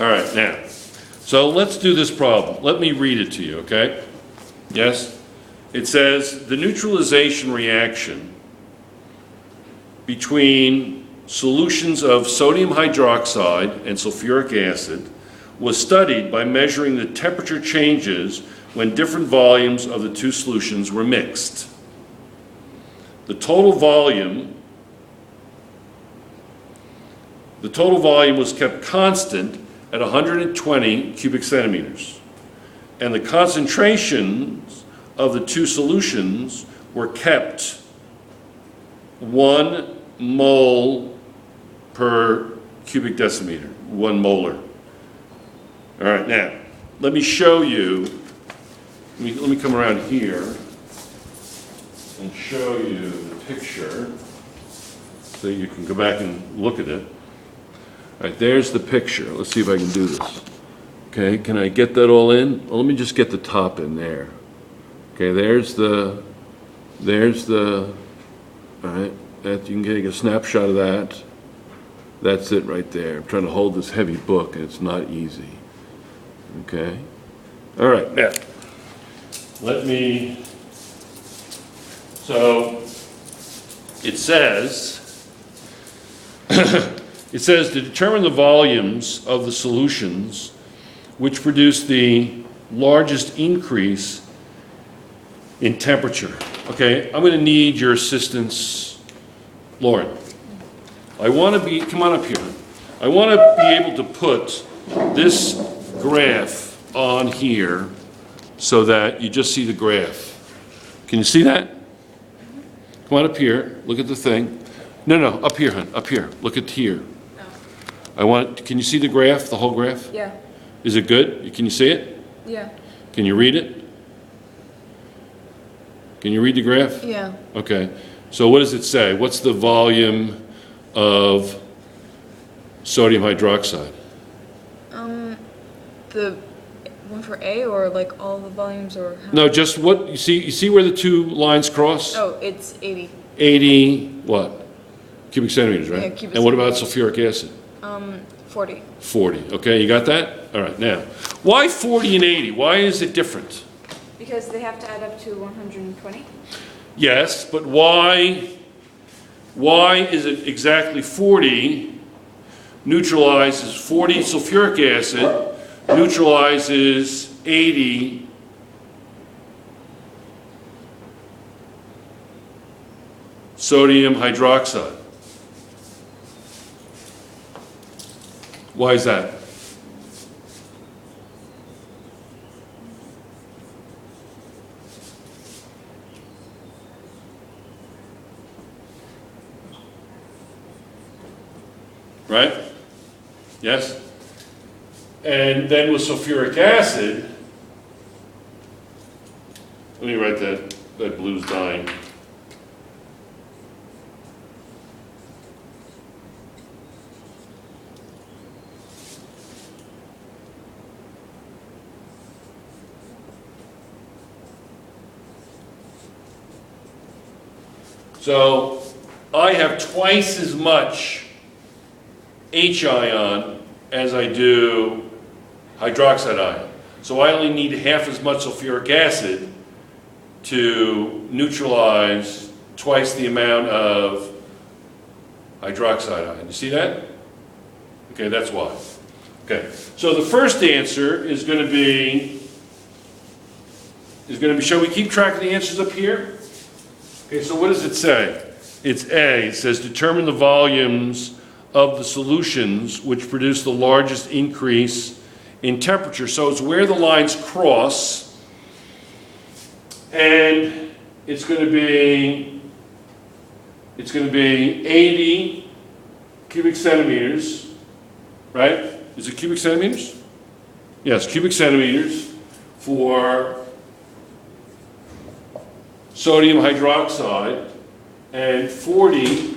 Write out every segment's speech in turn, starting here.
All right, now, so let's do this problem. Let me read it to you, okay? Yes? It says, the neutralization reaction between solutions of sodium hydroxide and sulfuric acid was studied by measuring the temperature changes when different volumes of the two solutions were mixed. The total volume was kept constant at 120 cubic centimeters, and the concentrations of the two solutions were kept 1 mole per cubic decimeter, 1 molar. All right, now, let me show you, let me come around here and show you the picture so you can go back and look at it. All right, there's the picture. Let's see if I can do this. Okay, can I get that all in? Well, let me just get the top in there. Okay, there's the, all right, that, you can take a snapshot of that. That's it right there. I'm trying to hold this heavy book and it's not easy. Okay, all right, now, let me, so it says, it says to determine the volumes of the solutions which produce the largest increase in temperature. Okay, I'm going to need your assistance, Lauren. I want to be, come on up here. I want to be able to put this graph on here so that you just see the graph. Can you see that? Come on up here, look at the thing. No, up here, hon, up here. Look at here. I want, can you see the graph, the whole graph? Yeah. Is it good? Can you see it? Yeah. Can you read it? Can you read the graph? Yeah. Okay. So what does it say? What's the volume of sodium hydroxide? The one for A, or like all the volumes, or how? No, just what you see. You see where the two lines cross? Oh, it's 80. 80 what? Cubic centimeters, right? Yeah, cubic and what about sulfuric acid? 40. 40. Okay, you got that? All right. Now, why 40 and 80? Why is it different? Because they have to add up to 120. Yes, but why is it exactly 40 neutralizes 40 sulfuric acid, neutralizes 80 sodium hydroxide? Why is that? Right? Yes? And then with sulfuric acid, let me write that blue's dying. So I have twice as much H ion as I do hydroxide ion. So I only need half as much sulfuric acid to neutralize twice the amount of hydroxide ion. You see that? Okay, that's why. Okay, so the first answer is going to be, shall we keep track of the answers up here? Okay, so what does it say? It's A. It says determine the volumes of the solutions which produce the largest increase in temperature. So it's where the lines cross, and it's going to be 80 cubic centimeters, right? Is it cubic centimeters? Yes, cubic centimeters for sodium hydroxide, and 40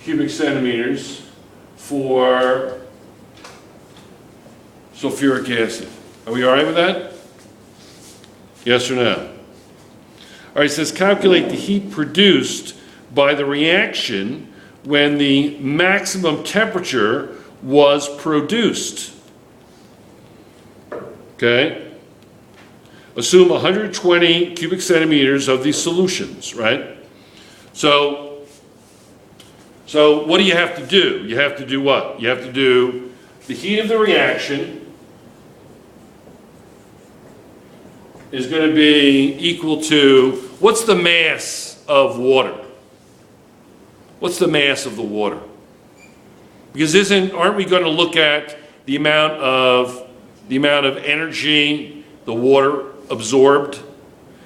cubic centimeters for sulfuric acid. Are we all right with that? Yes or no? All right, it says calculate the heat produced by the reaction when the maximum temperature was produced. Okay? Assume 120 cubic centimeters of these solutions, right? So what do you have to do? You have to do what? You have to do the heat of the reaction is going to be equal to, what's the mass of water? What's the mass of the water? Because aren't we going to look at the amount of energy the water absorbed,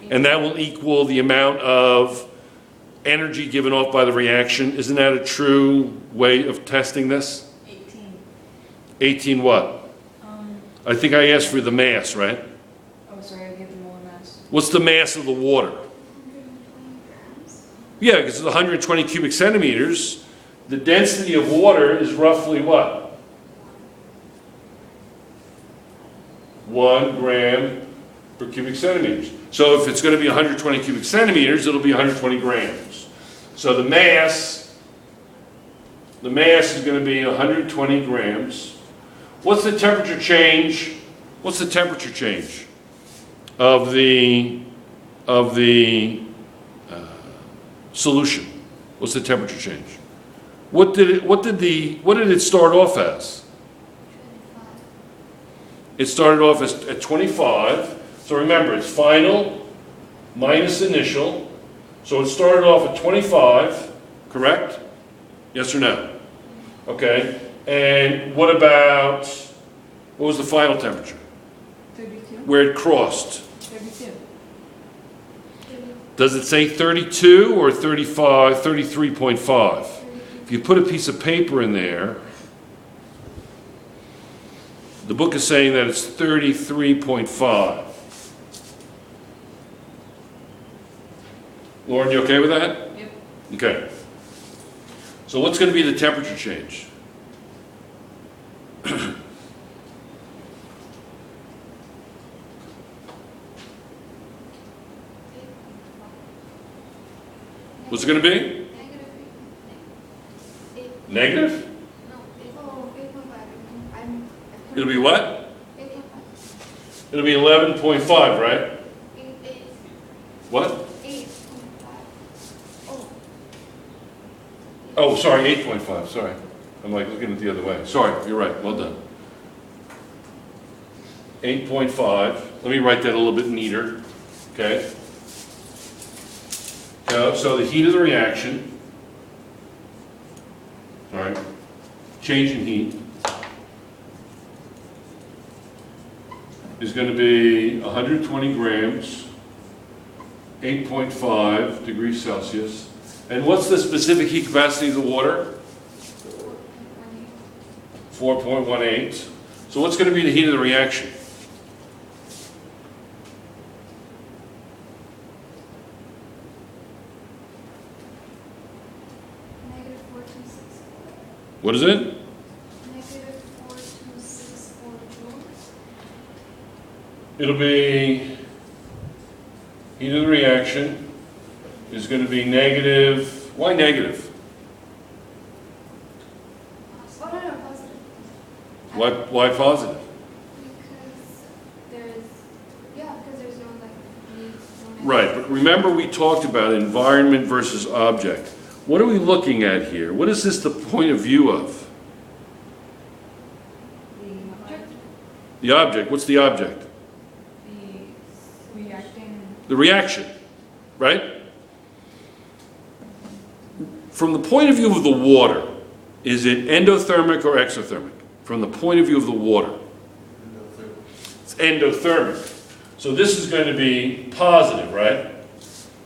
and that will equal the amount of energy given off by the reaction? Isn't that a true way of testing this? 18. 18 what? I think I asked for the mass, right? Oh, sorry, I gave the molar mass. What's the mass of the water? 120 grams. Yeah, because it's 120 cubic centimeters. The density of water is roughly what? 1 gram per cubic centimeters. So if it's going to be 120 cubic centimeters, it'll be 120 grams. So the mass is going to be 120 grams. What's the temperature change? What's the temperature change of the solution? What's the temperature change? What did it start off as? 25. It started off at 25. So remember, it's final minus initial. So it started off at 25, correct? Yes or no? Okay. And what was the final temperature? 32? Where it crossed? 32. Does it say 32 or 35, 33.5? If you put a piece of paper in there, the book is saying that it's 33.5. Lauren, you okay with that? Yep. Okay. So what's going to be the temperature change? What's it going to be? Negative? No, 8.5. It'll be what? 8.5. It'll be 11.5, right? 8. What? 8.5. Oh. Oh, sorry, 8.5, sorry. I'm like looking at it the other way. Sorry, you're right, well done. 8.5, let me write that a little bit neater, okay? So the heat of the reaction, all right, change in heat, is going to be 120 grams, 8.5 degrees Celsius. And what's the specific heat capacity of the water? 4.18. So what's going to be the heat of the reaction? Negative 4264. What is it? Negative 4264 joules. It'll be, heat of the reaction is going to be negative, why negative? Oh, no, positive. Why positive? Because there's no like. Right, but remember we talked about environment versus object. What are we looking at here? What is this the point of view of? The object, what's the object? The reacting. The reaction, right? From the point of view of the water, is it endothermic or exothermic? From the point of view of the water. It's endothermic. So this is going to be positive, right?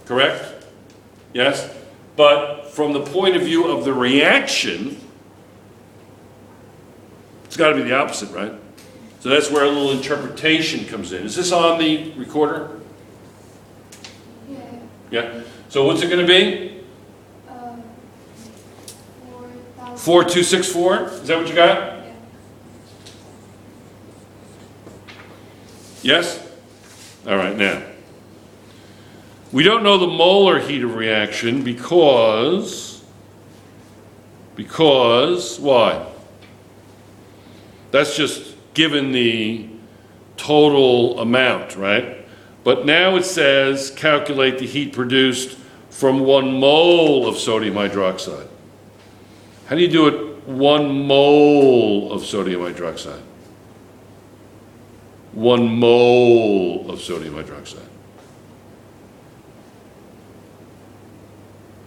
Correct? Yes? But from the point of view of the reaction, it's got to be the opposite, right? So that's where a little interpretation comes in. Is this on the recorder? Yeah. Yeah. So what's it going to be? 4,000. 4264? Is that what you got? Yeah. Yes? All right, now. We don't know the molar heat of reaction because why? That's just given the total amount, right? But now it says calculate the heat produced from 1 mole of sodium hydroxide. How do you do it? 1 mole of sodium hydroxide. 1 mole of sodium hydroxide.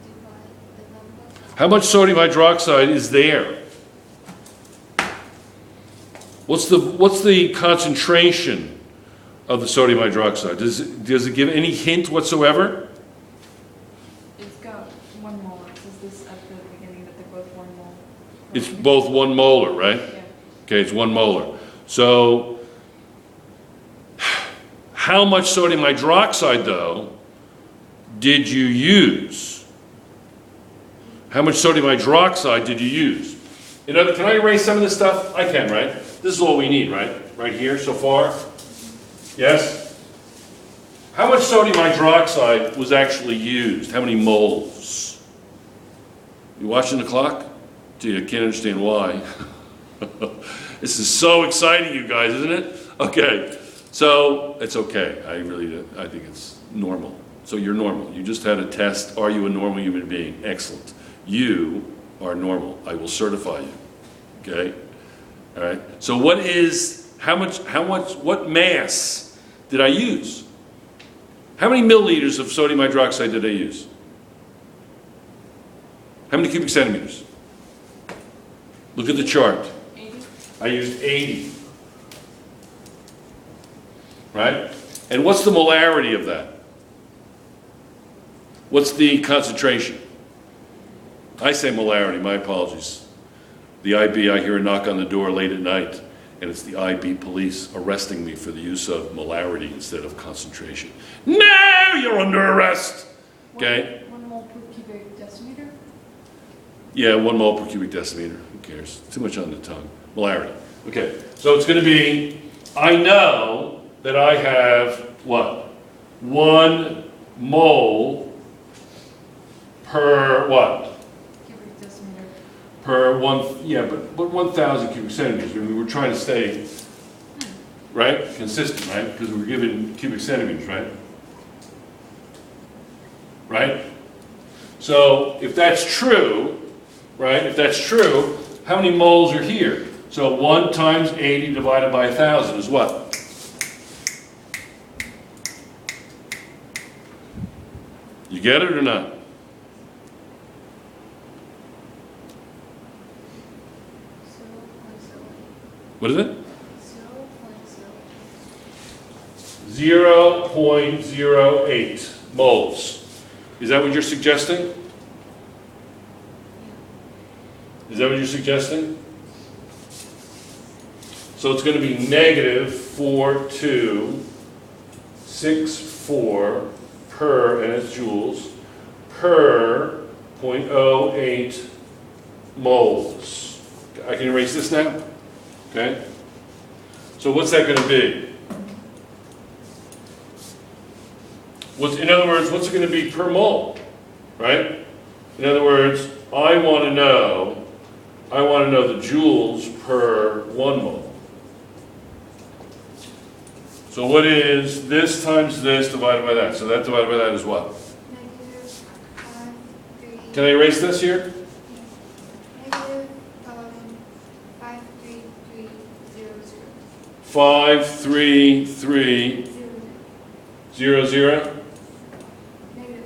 Divide the number. How much sodium hydroxide is there? What's the concentration of the sodium hydroxide? Does it give any hint whatsoever? It's got 1 mole. It says this at the beginning that they're both 1 mole. It's both 1 molar, right? Yeah. Okay, it's 1 molar. So, how much sodium hydroxide, though, did you use? How much sodium hydroxide did you use? Can I erase some of this stuff? I can, right? This is all we need, right? Right here so far? Yes? How much sodium hydroxide was actually used? How many moles? You watching the clock? Gee, I can't understand why. This is so exciting, you guys, isn't it? Okay, so it's okay. I think it's normal. So you're normal. You just had a test. Are you a normal human being? Excellent. You are normal. I will certify you. Okay? All right. So what mass did I use? How many milliliters of sodium hydroxide did I use? How many cubic centimeters? Look at the chart. 80? I used 80. Right? And what's the molarity of that? What's the concentration? I say molarity, my apologies. The IB, I hear a knock on the door late at night, and it's the IB police arresting me for the use of molarity instead of concentration. No, you're under arrest! Okay? 1 mole per cubic decimeter? Yeah, 1 mole per cubic decimeter. Who cares? Too much on the tongue. Molarity. Okay, so it's going to be, I know that I have, what? 1 mole per what? Cubic decimeter. Per but 1,000 cubic centimeters. I mean, we're trying to stay, right, consistent, right? Because we're given cubic centimeters, right? Right? So if that's true, right, how many moles are here? So 1 times 80 divided by 1,000 is what? You get it or not? What is it? 0.08 moles. Is that what you're suggesting? Is that what you're suggesting? So it's going to be negative 4264 per, and it's joules, per 0.08 moles. I can erase this now? Okay? So what's that going to be? In other words, what's it going to be per mole? Right? In other words, I want to know the joules per 1 mole. So what is this times this divided by that? So that divided by that is what? Negative 5, 3. Can I erase this here? Negative 53300. 53300. Negative.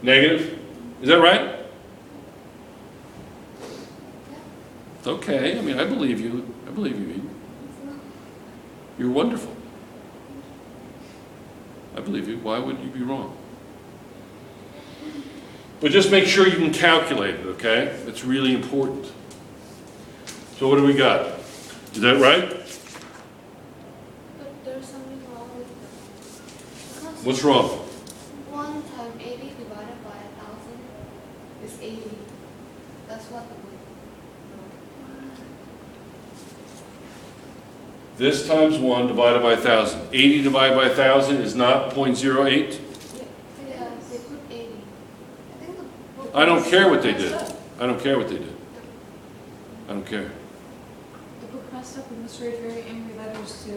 Negative? Is that right? Yeah. Okay, I mean, I believe you. I believe you, Eden. It's not. You're wonderful. I believe you. Why would you be wrong? But just make sure you can calculate it, okay? It's really important. So what do we got? Is that right? But there's something wrong with them. Because What's wrong? 1 times 80 divided by 1,000 is 80. That's what the This times 1 divided by 1,000. 80 divided by 1,000 is not 0.08? yeah, they put 80. I think the book I don't care what they messed did. up. I don't care what they did. I don't care. The book messed up and misread very angry letters to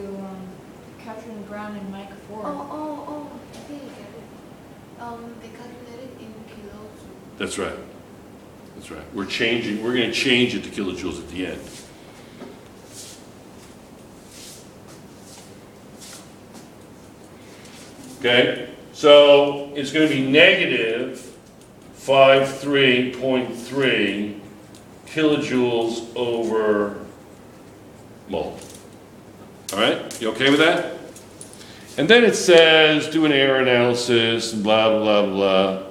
Catherine Brown and Mike Ford. Oh, I think I get it. They calculated in kilos. That's right. That's right. We're going to change it to kilojoules at the end. Okay, so it's going to be negative 53.3 kilojoules over mole. All right, you okay with that? And then it says do an error analysis and blah, blah, blah,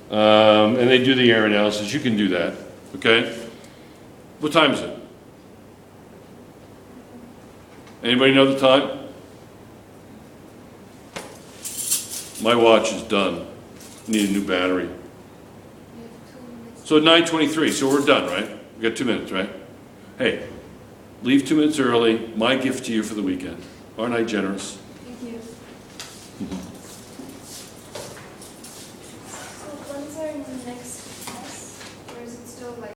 blah. And they do the error analysis. You can do that, okay? What time is it? Anybody know the time? My watch is done. Need a new battery. We have 2 minutes. So 9:23, so we're done, right? We got 2 minutes, right? Hey, leave 2 minutes early. My gift to you for the weekend. Aren't I generous? Thank you. So when's our next